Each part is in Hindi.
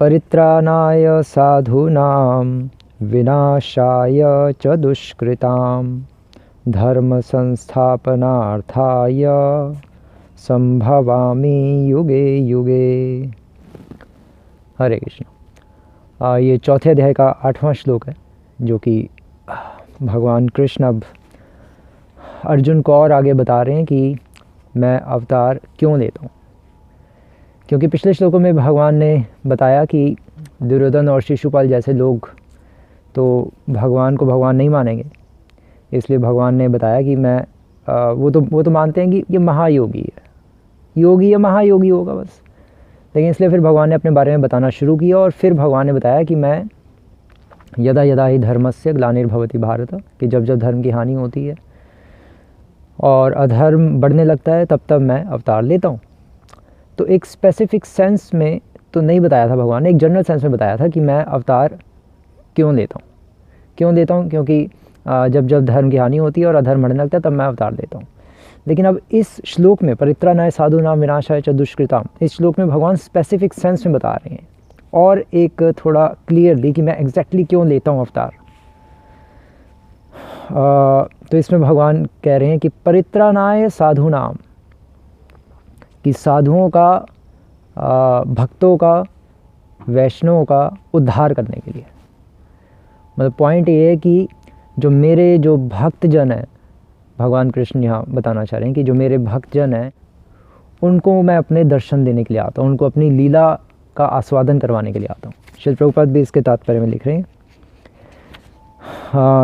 परित्राणाय साधूनां विनाशाय च दुष्कृतां धर्म संस्थापनार्थाय संभवामि युगे युगे। हरे कृष्ण। ये चौथे अध्याय का 8वां श्लोक है, जो कि भगवान कृष्ण अब अर्जुन को और आगे बता रहे हैं कि मैं अवतार क्यों लेता हूँ। क्योंकि पिछले श्लोकों में भगवान ने बताया कि दुर्योधन और शिशुपाल जैसे लोग तो भगवान को भगवान नहीं मानेंगे, इसलिए भगवान ने बताया कि मैं वो तो मानते हैं कि ये महायोगी है, योगी या महायोगी होगा बस। लेकिन इसलिए फिर भगवान ने अपने बारे में बताना शुरू किया, और फिर भगवान ने बताया कि मैं यदा यदा ही धर्मस्य ग्लानिर्भवति भारत, कि जब जब धर्म की हानि होती है और अधर्म बढ़ने लगता है तब तब मैं अवतार लेता हूँ। तो एक स्पेसिफिक सेंस में तो नहीं बताया था भगवान ने, एक जनरल सेंस में बताया था कि मैं अवतार क्यों लेता हूँ। क्योंकि जब जब धर्म की हानि होती है और अधर्म बढ़ने लगता है तब मैं अवतार लेता हूँ। लेकिन अब इस श्लोक में परित्राणाय साधूनां विनाशाय च दुष्कृतां, इस श्लोक में भगवान स्पेसिफिक सेंस में बता रहे हैं और एक थोड़ा क्लियरली कि मैं एग्जैक्टली क्यों लेता हूँ अवतार। तो इसमें भगवान कह रहे हैं कि परित्राणाय साधूनां, कि साधुओं का, भक्तों का, वैष्णवों का उद्धार करने के लिए। मतलब पॉइंट ये है कि जो भक्तजन हैं, भगवान कृष्ण यहाँ बताना चाह रहे हैं कि जो मेरे भक्तजन हैं उनको मैं अपने दर्शन देने के लिए आता हूँ, उनको अपनी लीला का आस्वादन करवाने के लिए आता हूँ। श्रील प्रभुपाद भी इसके तात्पर्य में लिख रहे हैं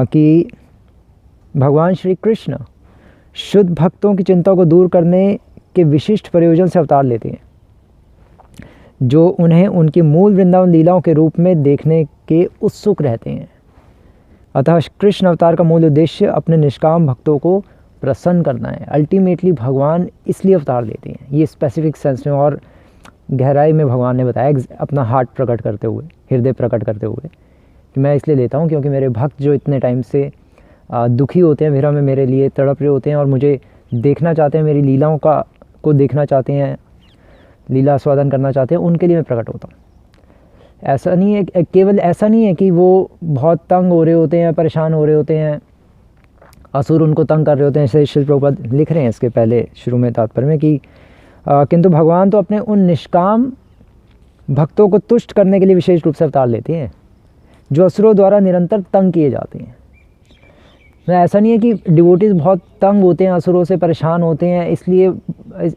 कि भगवान श्री कृष्ण शुद्ध भक्तों की चिंता को दूर करने के विशिष्ट प्रयोजन से अवतार लेते हैं, जो उन्हें उनकी मूल वृंदावन लीलाओं के रूप में देखने के उत्सुक रहते हैं। अतः कृष्ण अवतार का मूल उद्देश्य अपने निष्काम भक्तों को प्रसन्न करना है। अल्टीमेटली भगवान इसलिए अवतार लेते हैं, ये स्पेसिफिक सेंस में और गहराई में भगवान ने बताया, अपना हार्ट प्रकट करते हुए, हृदय प्रकट करते हुए, कि मैं इसलिए लेता हूँ क्योंकि मेरे भक्त जो इतने टाइम से दुखी होते हैं, विरह में मेरे लिए तड़प रहे होते हैं और मुझे देखना चाहते हैं, मेरी लीलाओं को देखना चाहते हैं, लीला आस्वादन करना चाहते हैं, उनके लिए मैं प्रकट होता हूँ। ऐसा नहीं है, केवल ऐसा नहीं है कि वो बहुत तंग हो रहे होते हैं, परेशान हो रहे होते हैं, असुर उनको तंग कर रहे होते हैं। जैसे श्रील प्रभुपाद लिख रहे हैं इसके पहले शुरू में तात्पर्य में कि किंतु भगवान तो अपने उन निष्काम भक्तों को तुष्ट करने के लिए विशेष रूप से अवतार लेते हैं जो असुरों द्वारा निरंतर तंग किए जाते हैं। ऐसा नहीं है कि डिवोटीज़ बहुत तंग होते हैं, असुरों से परेशान होते हैं,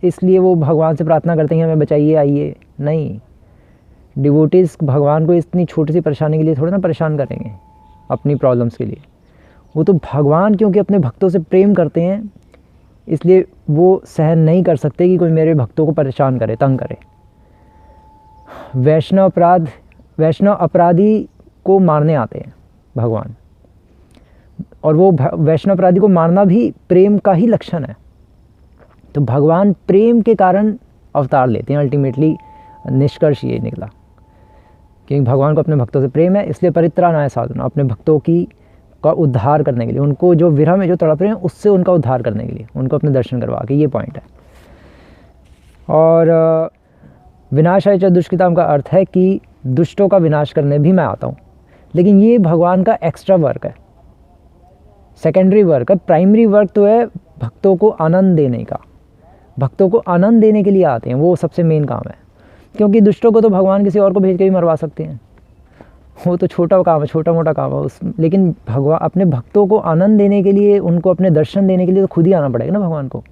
इसलिए वो भगवान से प्रार्थना करते हैं हमें बचाइए, आइए। नहीं, डिवोटीज़ भगवान को इतनी छोटी सी परेशानी के लिए थोड़ा ना परेशान करेंगे अपनी प्रॉब्लम्स के लिए। वो तो भगवान क्योंकि अपने भक्तों से प्रेम करते हैं, इसलिए वो सहन नहीं कर सकते कि कोई मेरे भक्तों को परेशान करे, तंग करे। वैष्णव अपराधी को मारने आते हैं भगवान, और वो वैष्णव अपराधी को मारना भी प्रेम का ही लक्षण है। तो भगवान प्रेम के कारण अवतार लेते हैं। अल्टीमेटली निष्कर्ष ये निकला कि भगवान को अपने भक्तों से प्रेम है, इसलिए परित्राणाय साधूनां, अपने भक्तों का उद्धार करने के लिए, उनको जो विरह में जो तड़प रहे हैं उससे उनका उद्धार करने के लिए, उनको अपने दर्शन करवा के, ये पॉइंट है। और विनाशाय च दुष्कृतां का अर्थ है कि दुष्टों का विनाश करने भी मैं आता हूँ। लेकिन ये भगवान का एक्स्ट्रा वर्क है, सेकेंडरी वर्क है। प्राइमरी वर्क तो है भक्तों को आनंद देने का, भक्तों को आनंद देने के लिए आते हैं, वो सबसे मेन काम है। क्योंकि दुष्टों को तो भगवान किसी और को भेज के भी मरवा सकते हैं, वो तो छोटा काम है, छोटा मोटा काम है लेकिन भगवान अपने भक्तों को आनंद देने के लिए, उनको अपने दर्शन देने के लिए तो खुद ही आना पड़ेगा ना भगवान को।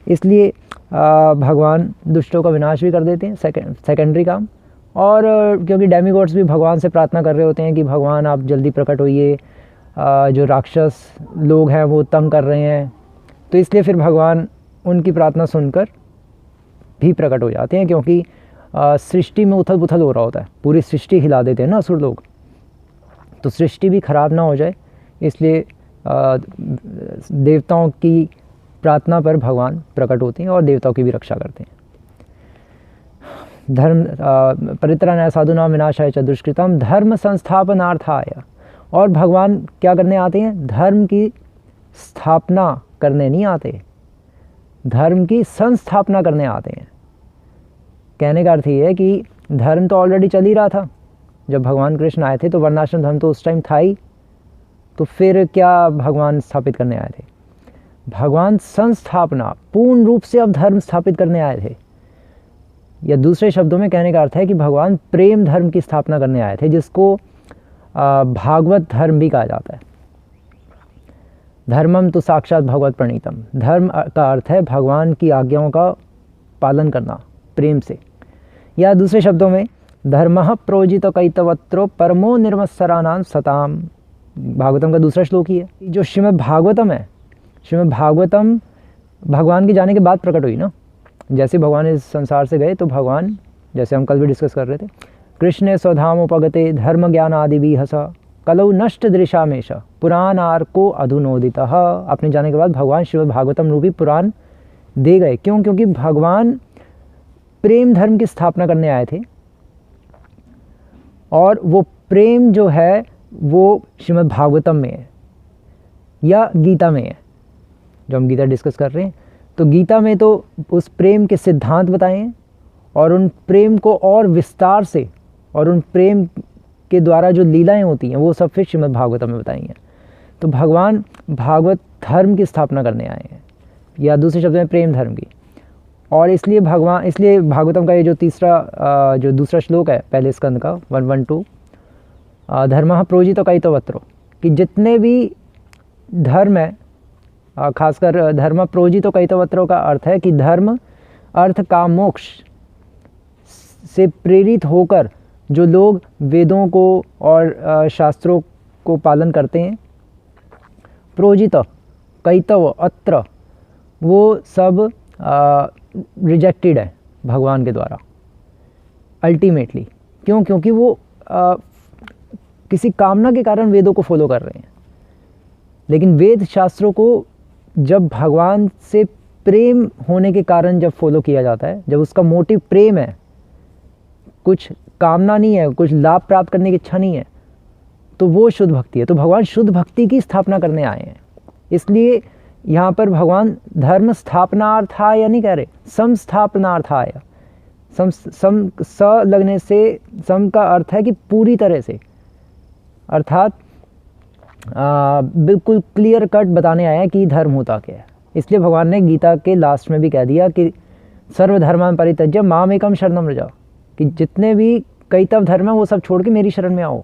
इसलिए भगवान दुष्टों का विनाश भी कर देते हैं, सेकेंडरी काम। और क्योंकि डेमीगॉड्स भी भगवान से प्रार्थना कर रहे होते हैं कि भगवान आप जल्दी प्रकट होइए, जो राक्षस लोग हैं वो तंग कर रहे हैं, तो इसलिए फिर भगवान उनकी प्रार्थना सुनकर भी प्रकट हो जाते हैं। क्योंकि सृष्टि में उथल पुथल हो रहा होता है, पूरी सृष्टि हिला देते हैं ना असुर लोग, तो सृष्टि भी खराब ना हो जाए, इसलिए देवताओं की प्रार्थना पर भगवान प्रकट होते हैं और देवताओं की भी रक्षा करते हैं। धर्म परित्राणाय साधूनां विनाशाय च दुष्कृतां धर्म संस्थापनार्थाय, और भगवान क्या करने आते हैं? धर्म की स्थापना करने नहीं आते, धर्म की संस्थापना करने आते हैं। कहने का अर्थ ये है कि धर्म तो ऑलरेडी चल ही रहा था। जब भगवान कृष्ण आए थे तो वर्णाश्रम धर्म तो उस टाइम था ही, तो फिर क्या भगवान स्थापित करने आए थे? भगवान संस्थापना, पूर्ण रूप से अब धर्म स्थापित करने आए थे। या दूसरे शब्दों में कहने का अर्थ है कि भगवान प्रेम धर्म की स्थापना करने आए थे, जिसको भागवत धर्म भी कहा जाता है। धर्मम तो साक्षात भगवत प्रणीतम। धर्म का अर्थ है भगवान की आज्ञाओं का पालन करना प्रेम से। या दूसरे शब्दों में धर्मः प्रोजित कैतवत्रो परमो निर्मत्सराणां सताम, भागवतम का दूसरा श्लोक ही है। जो श्रीमद् भागवतम है, श्रीमद् भागवतम भगवान के जाने के बाद प्रकट हुई ना। जैसे भगवान इस संसार से गए तो भगवान, जैसे हम कल भी डिस्कस कर रहे थे, कृष्ण स्वधामोपगते धर्म ज्ञान आदि भी हस कलौ नष्ट दृशामेश पुराणार को अधुनोदितः। अपने जाने के बाद भगवान श्रीमद् भागवतम रूपी पुराण दे गए। क्यों? क्योंकि भगवान प्रेम धर्म की स्थापना करने आए थे, और वो प्रेम जो है वो श्रीमद् भागवतम में है या गीता में है। जो हम गीता डिस्कस कर रहे हैं, तो गीता में तो उस प्रेम के सिद्धांत बताए हैं, और उन प्रेम को और विस्तार से, और उन प्रेम के द्वारा जो लीलाएं होती हैं वो सब फिर श्रीमद् भागवतम में बताई हैं। तो भगवान भागवत धर्म की स्थापना करने आए हैं, या दूसरे शब्द में प्रेम धर्म की। और इसलिए भागवतम का ये जो जो दूसरा श्लोक है पहले स्कंद का 112, धर्मः प्रोजित कैतवत्रो, कि जितने भी धर्म है, खासकर धर्म प्रोजित कैतवत्रो का अर्थ है कि धर्म, अर्थ, काम, मोक्ष से प्रेरित होकर जो लोग वेदों को और शास्त्रों को पालन करते हैं, प्रोजित कैतव अत्र, वो सब रिजेक्टेड है भगवान के द्वारा अल्टीमेटली। क्यों? क्योंकि वो किसी कामना के कारण वेदों को फॉलो कर रहे हैं। लेकिन वेद शास्त्रों को जब भगवान से प्रेम होने के कारण जब फॉलो किया जाता है, जब उसका मोटिव प्रेम है, कुछ कामना नहीं है, कुछ लाभ प्राप्त करने की इच्छा नहीं है, तो वो शुद्ध भक्ति है। तो भगवान शुद्ध भक्ति की स्थापना करने आए हैं। इसलिए यहाँ पर भगवान धर्म स्थापनार्थाय या नहीं कह रहे, समस्थापनार्थाय। स लगने से सम का अर्थ है कि पूरी तरह से, अर्थात बिल्कुल क्लियर कट बताने आया कि धर्म होता क्या है। इसलिए भगवान ने गीता के लास्ट में भी कह दिया कि सर्वधर्मान् परित्यज्य माम एकम शरणं व्रज, कि जितने भी कैतव धर्म है वो सब छोड़ के मेरी शरण में आओ,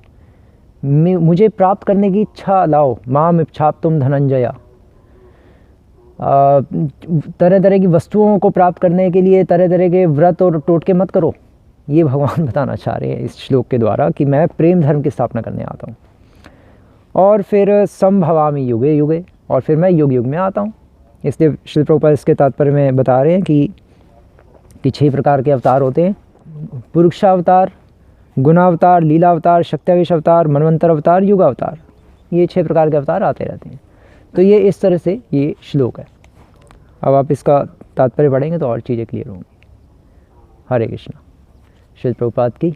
मुझे प्राप्त करने की इच्छा लाओ। माम इच्छाप्तुम धनंजय, तरह तरह की वस्तुओं को प्राप्त करने के लिए तरह तरह के व्रत और टोटके मत करो। ये भगवान बताना चाह रहे हैं इस श्लोक के द्वारा कि मैं प्रेम धर्म की स्थापना करने आता हूँ। और फिर संभवामि युगे युगे, और फिर मैं युग युग में आता हूँ। इसलिए श्री प्रभुपाद इसके तात्पर्य में बता रहे हैं कि 6 प्रकार के अवतार होते हैं: पुरुषावतार, गुणावतार, लीलावतार, शक्त्यावेश अवतार, मनवंतर अवतार, युग अवतार। ये 6 प्रकार के अवतार आते रहते हैं। तो ये इस तरह से ये श्लोक है। अब आप इसका तात्पर्य पढ़ेंगे तो और चीज़ें क्लियर होंगी। हरे कृष्णा। श्री प्रभुपाद की